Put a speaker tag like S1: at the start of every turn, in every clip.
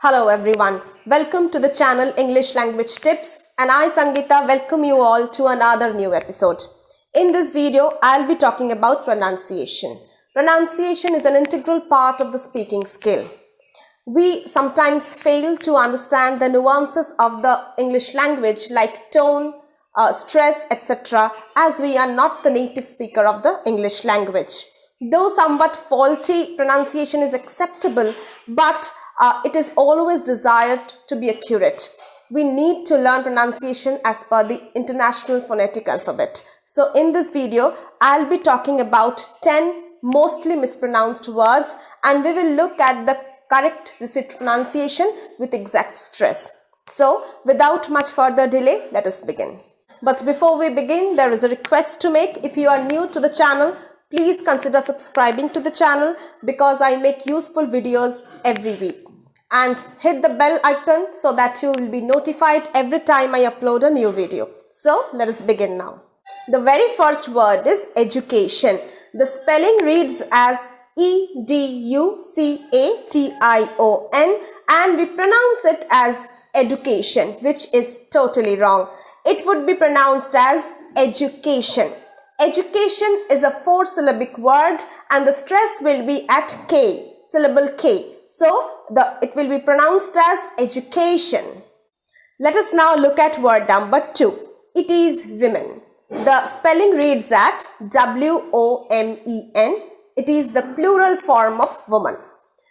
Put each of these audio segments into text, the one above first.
S1: Hello everyone, welcome to the channel English Language Tips, and I Sangeeta welcome you all to another new episode. In this video, I'll be talking about pronunciation. Pronunciation is an integral part of the speaking skill. We sometimes fail to understand the nuances of the English language like tone, stress, etc. as we are not the native speaker of the English language. Though somewhat faulty pronunciation is acceptable, but it is always desired to be accurate. We need to learn pronunciation as per the International Phonetic Alphabet. So in this video, I'll be talking about 10 mostly mispronounced words, and we will look at the correct receipt pronunciation with exact stress. So without much further delay, let us begin. But before we begin, there is a request to make. If you are new to the channel, please consider subscribing to the channel because I make useful videos every week. And hit the bell icon so that you will be notified every time I upload a new video. So let us begin now. The very first word is education. The spelling reads as E-D-U-C-A-T-I-O-N and we pronounce it as education, which is totally wrong. It would be pronounced as education. Education is a 4-syllabic word and the stress will be at K, syllable K. So it will be pronounced as education. Let us now look at word number 2. It is women. The spelling reads at W-O-M-E-N. It is the plural form of woman.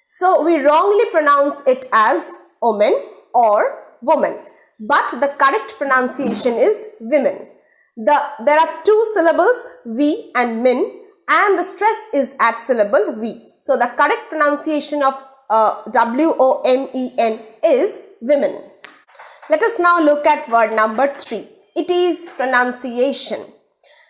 S1: So we wrongly pronounce it as woman or woman. But the correct pronunciation is women. There are 2 syllables, we and min, and the stress is at syllable we. So the correct pronunciation of W-O-M-E-N is women. Let us now look at word number 3. It is pronunciation.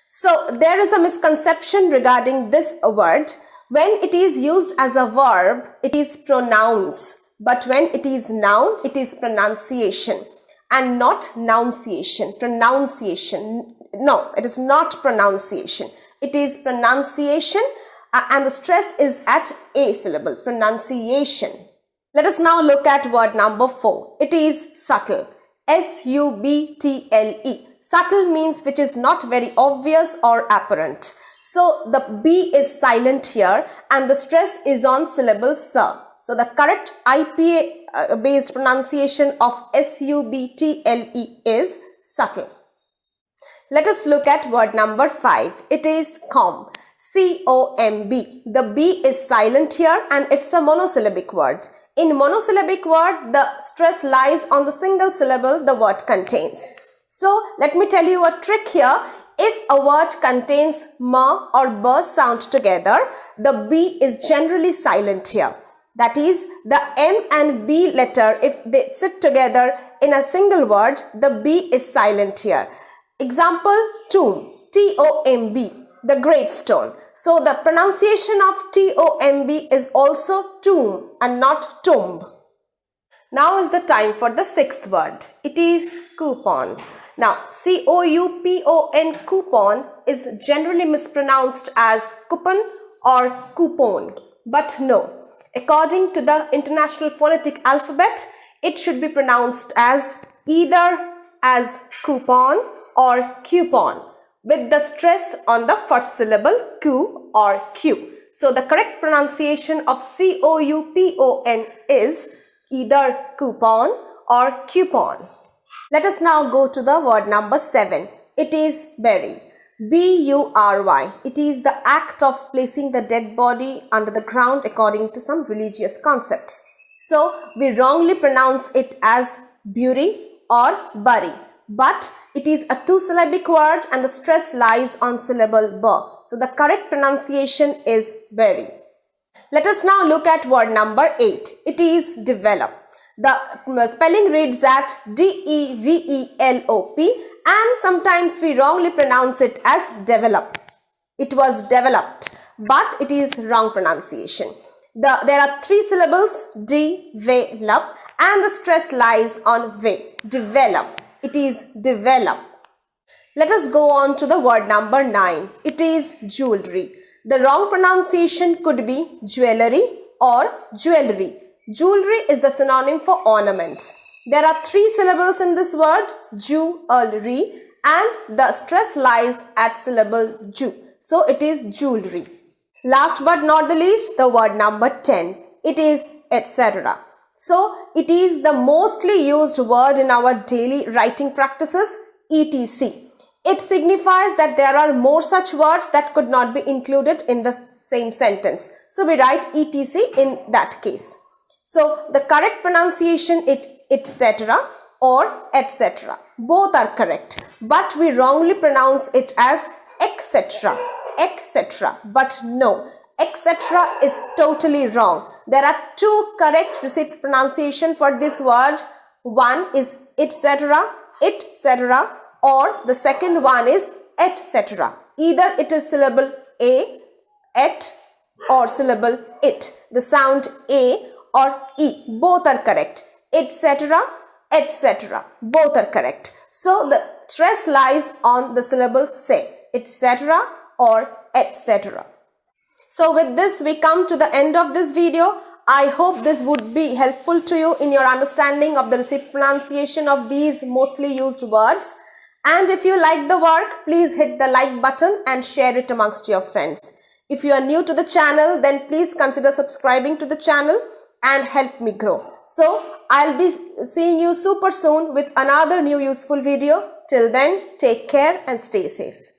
S1: So there is a misconception regarding this word. When it is used as a verb, it is pronounce. But when it is noun, it is pronunciation and not nunciation. Pronunciation. No, it is not pronunciation. It is pronunciation. And the stress is at a syllable, pronunciation. Let us now look at word number 4. It is subtle, S-U-B-T-L-E. Subtle means which is not very obvious or apparent. So the B is silent here and the stress is on syllable sir. So the correct IPA based pronunciation of S-U-B-T-L-E is subtle. Let us look at word number 5. It is comb. C-O-M-B. The B is silent here and it's a monosyllabic word. In monosyllabic word, the stress lies on the single syllable the word contains. So let me tell you a trick here. If a word contains ma or b sound together, the B is generally silent here. That is, the M and B letter, if they sit together in a single word, the B is silent here. Example, tomb. T-O-M-B. The gravestone. So the pronunciation of T-O-M-B is also tomb and not tomb. Now is the time for the 6th word. It is coupon. Now C-O-U-P-O-N, coupon, is generally mispronounced as coupon or coupon. But no, according to the International Phonetic Alphabet, it should be pronounced as either as coupon or coupon, with the stress on the first syllable Q or Q. So the correct pronunciation of C-O-U-P-O-N is either coupon or coupon. Let us now go to the word number 7. It is bury. B-U-R-Y. It is the act of placing the dead body under the ground according to some religious concepts. So we wrongly pronounce it as bury or bury. But it is a 2-syllabic word and the stress lies on syllable b. So the correct pronunciation is bury. Let us now look at word number 8. It is develop. The spelling reads at D-E-V-E-L-O-P and sometimes we wrongly pronounce it as develop. It was developed, but it is wrong pronunciation. There are 3 syllables, de-ve-lup, and the stress lies on ve. Develop. It is develop. Let us go on to the word number 9. It is jewelry. The wrong pronunciation could be jewellery or jewellery. Jewelry is the synonym for ornaments. There are 3 syllables in this word, jewelry, and the stress lies at syllable ju. So it is jewelry. Last but not the least, the word number 10. It is etc. So it is the mostly used word in our daily writing practices, etc. It signifies that there are more such words that could not be included in the same sentence. So we write etc. in that case. So the correct pronunciation is etc. or etc. Both are correct, but we wrongly pronounce it as etc. etc. But no, etc. is totally wrong. There are 2 correct received pronunciation for this word. One is etc., or the second one is etc. Either it is syllable a, et, or syllable it. The sound a or e, both are correct. Etc., both are correct. So the stress lies on the syllable say, etc. or etc. So with this we come to the end of this video. I hope this would be helpful to you in your understanding of the received pronunciation of these mostly used words. And if you like the work, please hit the like button and share it amongst your friends. If you are new to the channel, then please consider subscribing to the channel and help me grow. So I'll be seeing you super soon with another new useful video. Till then, take care and stay safe.